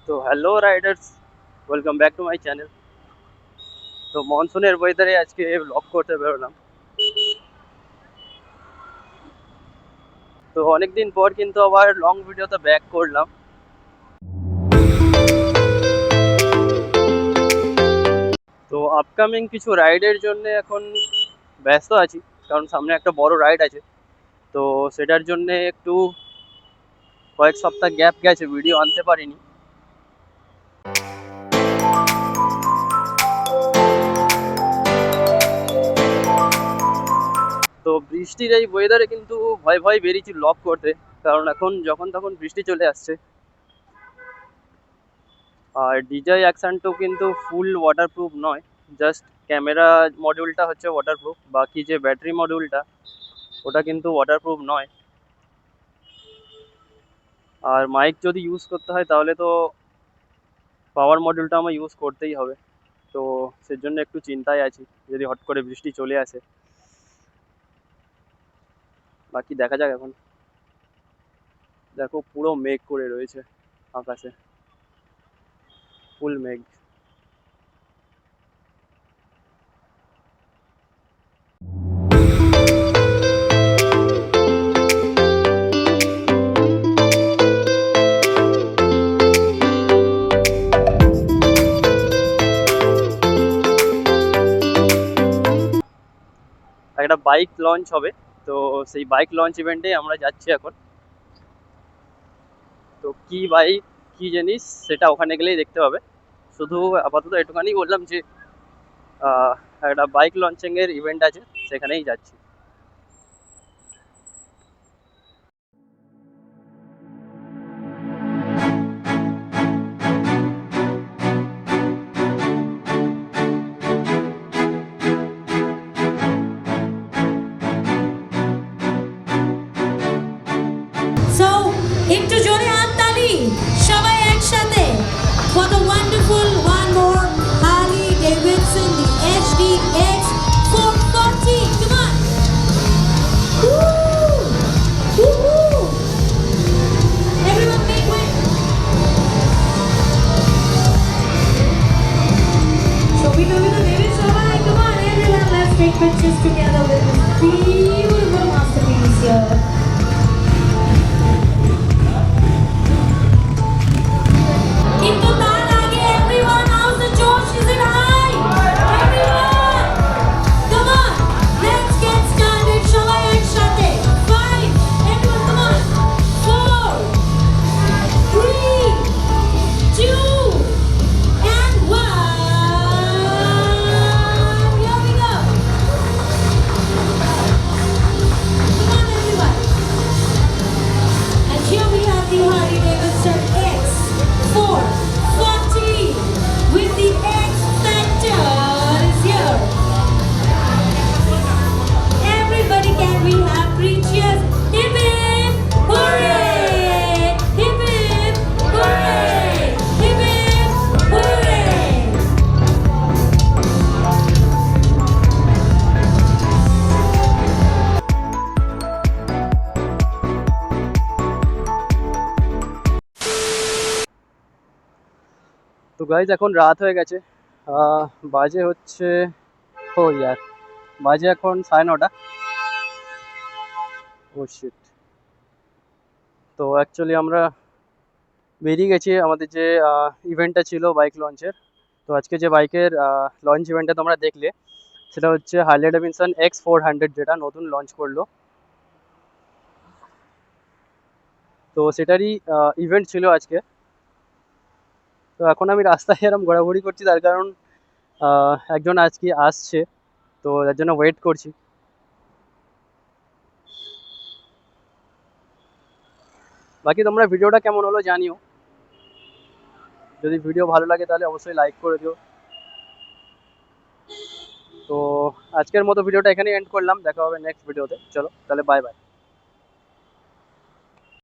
তো hello Riders, welcome back to my channel. তো মনসুনের ওয়েদারে আজকে ব্লগ করতে বেরোলাম। তো অনেকদিন পর কিন্তু আবার লং ভিডিওতে ব্যাক করলাম। তো আপকামিং কিছু রাইডের জন্য এখন ব্যস্ত আছি, কারণ সামনে একটা বড় রাইড আছে। তো সেটার জন্য একটু কয়েক সপ্তাহ গ্যাপ গেছে, ভিডিও আনতে পারিনি। তো বৃষ্টির এই ওয়েদারে কিন্তু ভয় ভয় বেরিয়েছি ব্লগ করতে, কারণ এখন যখন তখন বৃষ্টি চলে আসছে। আর ডিজাই অ্যাকশনটাও কিন্তু ফুল ওয়াটারপ্রুফ নয়, জাস্ট ক্যামেরা মডিউলটা হচ্ছে ওয়াটারপ্রুফ, বাকি যে ব্যাটারি মডিউলটা ওটা কিন্তু ওয়াটারপ্রুফ নয়। আর মাইক যদি ইউজ করতে হয় তাহলে তো পাওয়ার মডিউলটা আমার ইউজ করতেই হবে। তো সেজন্য একটু চিন্তায় আছি, যদি হট করে বৃষ্টি চলে আসে। বাকি দেখা যাক। এখন দেখো পুরো মেঘ করে রয়েছে আকাশে, ফুল মেঘ। একটা বাইক লঞ্চ হবে, তো সেই বাইক লঞ্চ ইভেন্টে আমরা যাচ্ছি এখন। তো কি বাইক, কি জিনিস, সেটা ওখানে গেলেই দেখতে পাবে। শুধু আপাতত একটুখানি বললাম যে আহ, একটা বাইক লঞ্চিং এর ইভেন্ট আছে, সেখানেই যাচ্ছি। So, একটু জোরে হাততালি সবাই একসাথে for the wonderful one more Harley Davidson, the HDX 440. Come on. Woo! Woo-hoo! Everyone make way. Shobhi David Shobai, come on everyone, let's take pictures together with this beautiful masterpiece here. Into that again, everyone. How's the Josh? Is it high? Everyone, come on. Let's get started. Shobai ekshate. 5. Everyone, come on. 4, 3, 2, and 1. Here we go. Come on, everyone. And here we have the Harley Davidson X440 with the X Factor is here. Everybody, can we have 3 cheers? Hip hip hooray! Hip hip hooray! Hip hip hooray! তো guys এখন রাত হয়ে গেছে, বাজে হচ্ছে, ও ইয়ার, বাজে এখন 9:30। ও sheet. তো অ্যাকচুয়ালি আমরা বেরিয়ে গেছি আমাদের যে ইভেন্টটা ছিল বাইক লঞ্চের। তো আজকে যে বাইকের লঞ্চ ইভেন্টটা তোমরা দেখলে, সেটা হচ্ছে হার্লে ডেভিডসন X400, যেটা নতুন লঞ্চ করলো। তো সেটারই ইভেন্ট ছিল আজকে। তো এখন আমি রাস্তায় এরম ঘোরাঘুরি করছি, তার কারণ একজন আজকে আসছে, তো তার জন্য ওয়েট করছি। বাকি তোমরা ভিডিওটা কেমন হলো জানিও। যদি ভিডিও ভালো লাগে তাহলে অবশ্যই লাইক করে দিও। তো আজকের মতো ভিডিওটা এখানেই এন্ড করলাম, দেখা হবে নেক্সট ভিডিওতে। চলো তাহলে, বাই বাই।